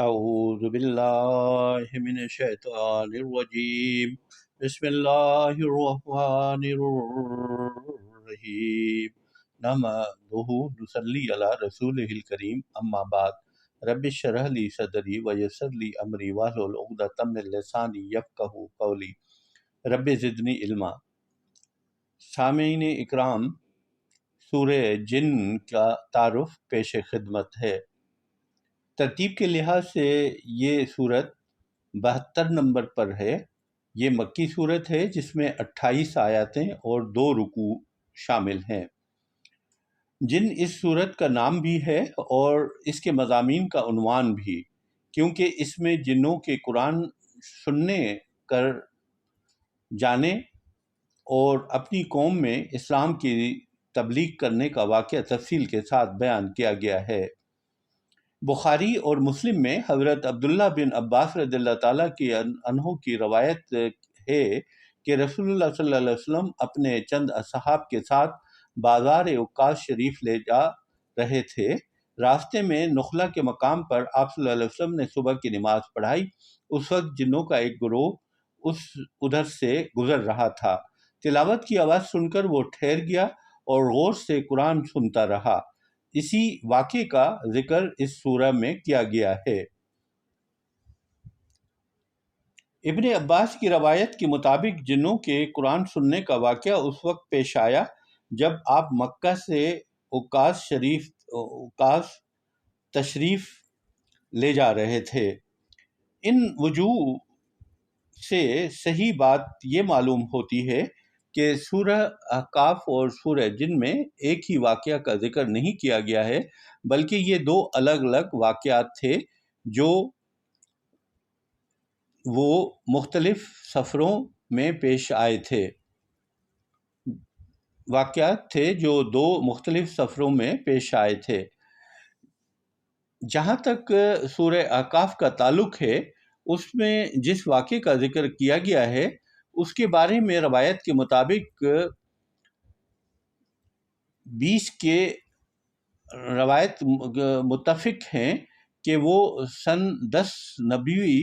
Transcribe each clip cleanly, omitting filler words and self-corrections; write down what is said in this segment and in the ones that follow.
أعوذ بالله من الشيطان الرجيم بسم الله الرحمن الرحيم نحمده نصلي على رسوله الكريم أما بعد رب اشرح لي صدري ويسر لي أمري واحلل عقدة من لساني يفقهوا قولي رب زدني علما۔ سامعین اکرام، سورہ جن کا تعارف پیش خدمت ہے۔ ترتیب کے لحاظ سے یہ سورت 72 نمبر پر ہے۔ یہ مکی سورت ہے جس میں 28 آیاتیں اور 2 رکوع شامل ہیں۔ جن اس سورت کا نام بھی ہے اور اس کے مضامین کا عنوان بھی، کیونکہ اس میں جنوں کے قرآن سننے کر جانے اور اپنی قوم میں اسلام کی تبلیغ کرنے کا واقعہ تفصیل کے ساتھ بیان کیا گیا ہے۔ بخاری اور مسلم میں حضرت عبداللہ بن عباس رضی اللہ تعالیٰ عنہ کی روایت ہے کہ رسول اللہ صلی اللہ علیہ وسلم اپنے چند اصحاب کے ساتھ بازار عکاظ شریف لے جا رہے تھے۔ راستے میں نخلا کے مقام پر آپ صلی اللہ علیہ وسلم نے صبح کی نماز پڑھائی۔ اس وقت جنوں کا ایک گروہ ادھر سے گزر رہا تھا۔ تلاوت کی آواز سن کر وہ ٹھہر گیا اور غور سے قرآن سنتا رہا۔ اسی واقعے کا ذکر اس سورہ میں کیا گیا ہے۔ ابن عباس کی روایت کے مطابق جنوں کے قرآن سننے کا واقعہ اس وقت پیش آیا جب آپ مکہ سے عکاظ تشریف لے جا رہے تھے۔ ان وجوہ سے صحیح بات یہ معلوم ہوتی ہے کہ سورہ احقاف اور سورہ جن میں ایک ہی واقعہ کا ذکر نہیں کیا گیا ہے، بلکہ یہ 2 الگ الگ واقعات تھے جو وہ مختلف سفروں میں پیش آئے تھے۔ جہاں تک سورہ احقاف کا تعلق ہے، اس میں جس واقعے کا ذکر کیا گیا ہے اس کے بارے میں روایت کے مطابق 20 کے روایت متفق ہیں کہ وہ سن 10 نبوی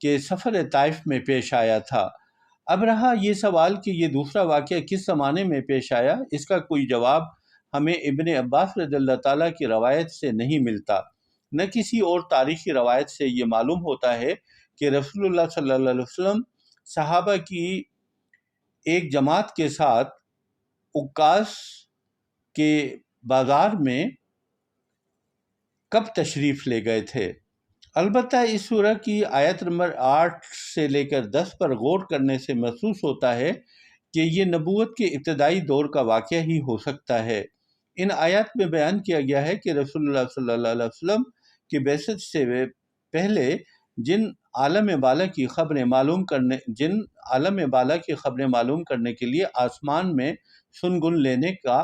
کے سفر طائف میں پیش آیا تھا۔ اب رہا یہ سوال کہ یہ دوسرا واقعہ کس زمانے میں پیش آیا، اس کا کوئی جواب ہمیں ابن عباس رضی اللہ تعالیٰ کی روایت سے نہیں ملتا، نہ کسی اور تاریخی روایت سے یہ معلوم ہوتا ہے کہ رسول اللہ صلی اللہ علیہ وسلم صحابہ کی ایک جماعت کے ساتھ عکاظ کے بازار میں کب تشریف لے گئے تھے۔ البتہ اس سورہ کی آیت نمبر 8 سے لے کر 10 پر غور کرنے سے محسوس ہوتا ہے کہ یہ نبوت کے ابتدائی دور کا واقعہ ہی ہو سکتا ہے۔ ان آیات میں بیان کیا گیا ہے کہ رسول اللہ صلی اللہ علیہ وسلم کی بعثت سے پہلے جن عالم بالا کی خبریں معلوم کرنے کے لیے آسمان میں سنگن لینے کا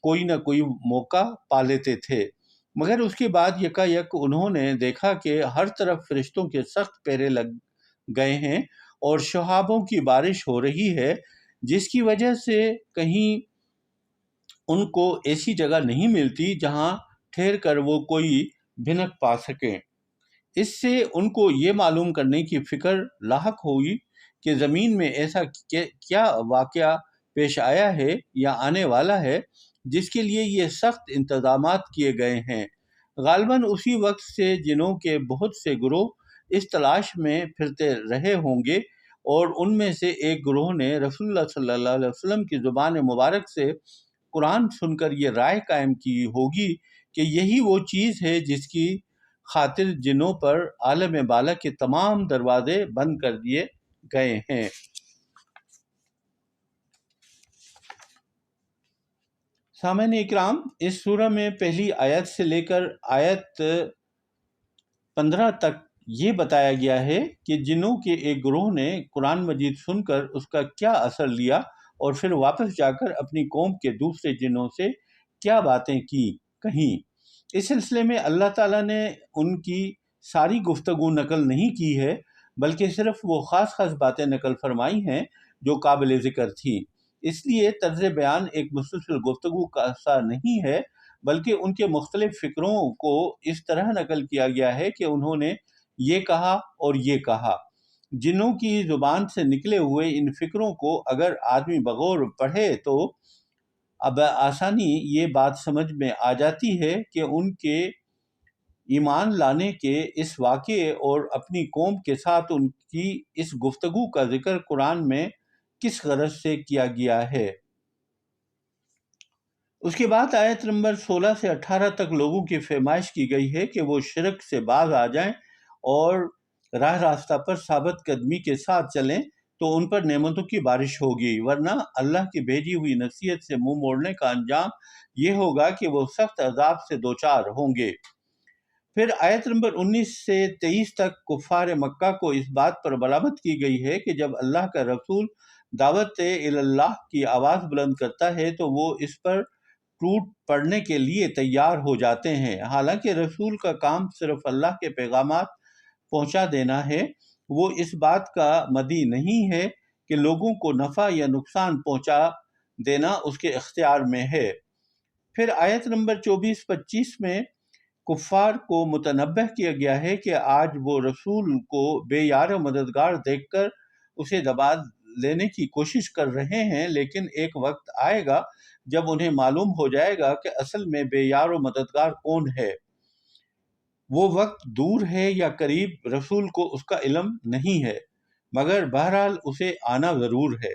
کوئی نہ کوئی موقع پا لیتے تھے، مگر اس کے بعد یکایک انہوں نے دیکھا کہ ہر طرف فرشتوں کے سخت پہرے لگ گئے ہیں اور شہابوں کی بارش ہو رہی ہے، جس کی وجہ سے کہیں ان کو ایسی جگہ نہیں ملتی جہاں ٹھہر کر وہ کوئی بھنک پا سکیں۔ اس سے ان کو یہ معلوم کرنے کی فکر لاحق ہوئی کہ زمین میں ایسا کیا واقعہ پیش آیا ہے یا آنے والا ہے جس کے لیے یہ سخت انتظامات کیے گئے ہیں۔ غالباً اسی وقت سے جنوں کے بہت سے گروہ اس تلاش میں پھرتے رہے ہوں گے اور ان میں سے ایک گروہ نے رسول اللہ صلی اللہ علیہ وسلم کی زبان مبارک سے قرآن سن کر یہ رائے قائم کی ہوگی کہ یہی وہ چیز ہے جس کی خاطر جنوں پر عالم بالا کے تمام دروازے بند کر دیے گئے ہیں۔ سامعین اکرام، اس سورہ میں پہلی آیت سے لے کر آیت 15 تک یہ بتایا گیا ہے کہ جنوں کے ایک گروہ نے قرآن مجید سن کر اس کا کیا اثر لیا اور پھر واپس جا کر اپنی قوم کے دوسرے جنوں سے کیا باتیں کہیں۔ اس سلسلے میں اللہ تعالیٰ نے ان کی ساری گفتگو نقل نہیں کی ہے، بلکہ صرف وہ خاص باتیں نقل فرمائی ہیں جو قابل ذکر تھیں۔ اس لیے طرز بیان ایک مسلسل گفتگو کا سا نہیں ہے، بلکہ ان کے مختلف فکروں کو اس طرح نقل کیا گیا ہے کہ انہوں نے یہ کہا اور یہ کہا۔ جنوں کی زبان سے نکلے ہوئے ان فکروں کو اگر آدمی بغور پڑھے تو اب آسانی یہ بات سمجھ میں آ جاتی ہے کہ ان کے ایمان لانے کے اس واقعے اور اپنی قوم کے ساتھ ان کی اس گفتگو کا ذکر قرآن میں کس غرض سے کیا گیا ہے۔ اس کے بعد آیت نمبر 16 سے 18 تک لوگوں کی فرمائش کی گئی ہے کہ وہ شرک سے باز آ جائیں اور راہ راستہ پر ثابت قدمی کے ساتھ چلیں تو ان پر نعمتوں کی بارش ہوگی، ورنہ اللہ کی بھیجی ہوئی نصیحت سے منہ موڑنے کا انجام یہ ہوگا کہ وہ سخت عذاب سے دوچار ہوں گے۔ پھر آیت نمبر 19 سے 23 تک کفار مکہ کو اس بات پر ملامت کی گئی ہے کہ جب اللہ کا رسول دعوت اللہ کی آواز بلند کرتا ہے تو وہ اس پر ٹوٹ پڑنے کے لیے تیار ہو جاتے ہیں، حالانکہ رسول کا کام صرف اللہ کے پیغامات پہنچا دینا ہے۔ وہ اس بات کا مدعی نہیں ہے کہ لوگوں کو نفع یا نقصان پہنچا دینا اس کے اختیار میں ہے۔ پھر آیت نمبر 24-25 میں کفار کو متنبہ کیا گیا ہے کہ آج وہ رسول کو بے یار و مددگار دیکھ کر اسے دبا لینے کی کوشش کر رہے ہیں، لیکن ایک وقت آئے گا جب انہیں معلوم ہو جائے گا کہ اصل میں بے یار و مددگار کون ہے۔ وہ وقت دور ہے یا قریب رسول کو اس کا علم نہیں ہے، مگر بہرحال اسے آنا ضرور ہے۔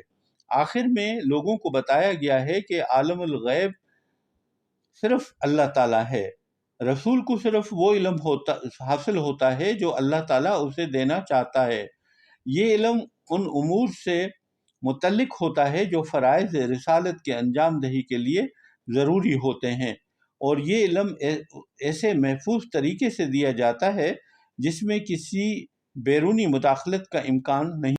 آخر میں لوگوں کو بتایا گیا ہے کہ عالم الغیب صرف اللہ تعالیٰ ہے۔ رسول کو صرف وہ علم حاصل ہوتا ہے جو اللہ تعالیٰ اسے دینا چاہتا ہے۔ یہ علم ان امور سے متعلق ہوتا ہے جو فرائض رسالت کے انجام دہی کے لیے ضروری ہوتے ہیں، اور یہ علم ایسے محفوظ طریقے سے دیا جاتا ہے جس میں کسی بیرونی مداخلت کا امکان نہیں۔